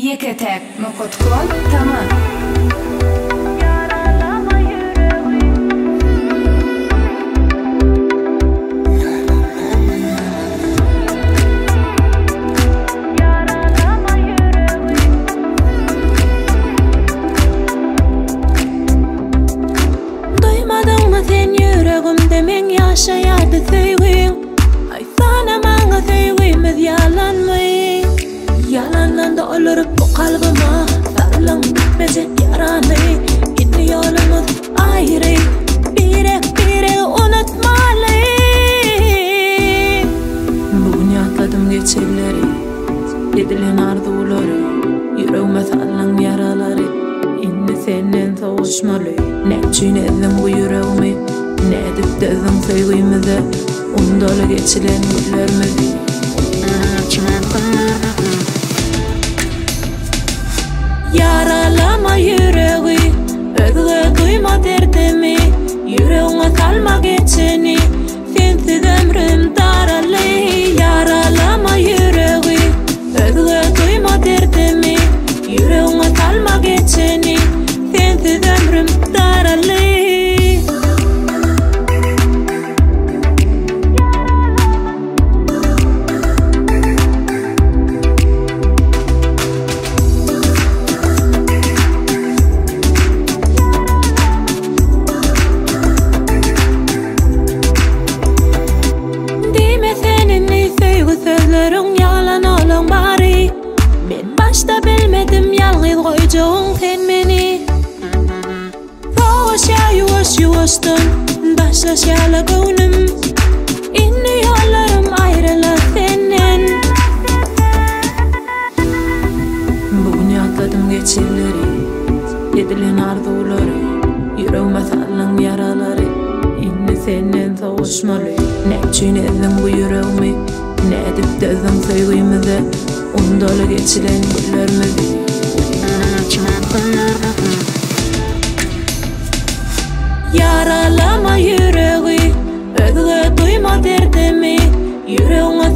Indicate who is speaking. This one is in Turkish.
Speaker 1: Yeketek.com tamam.
Speaker 2: Duymadın mı sen yüreğimde men yaşayadı sevgin? Ay sana bana sevgimiz yalan mı? Yalandan da olurup bu kalbime sarılan bitmeyecek yaranı. Yeni yolumuz ayrı, bire unutmalı. Bugün yatladım geçirleri, yedilen arzuları, yüreğime sarılan yaraları. İnne senden savuşmalı. Ne çiğnedim bu yüreğimi, ne edip dedim sevgimize. Ondalı geçilen günlerimizi. Yaralama yüreği, özge duyma derdimi. Yüreğime salma geçeni, sensiz ömrüm daralı. Yaralama yüreği, özge duyma derdimi. Yüreğime salma geçeni, sensiz ömrüm daralı. Sözlerin yalan olan bari. Ben başta bilmedim yalnız koyduğun sen beni. Soğuşa yuvaştın, başlaşalı gönlüm. İnni yollarım ayrıla senden. Bugün yatladım geçirleri, yedilen arzuları, yüreğime sarılan yaraları. İnni senden savuşmalı. Ne çiğnedim bu yüreğimi, ne edip dedim sevgimize. Ondalı geçilen günlerimizi. Yaralama yüreği, özge duyma derdimi. Yüreğime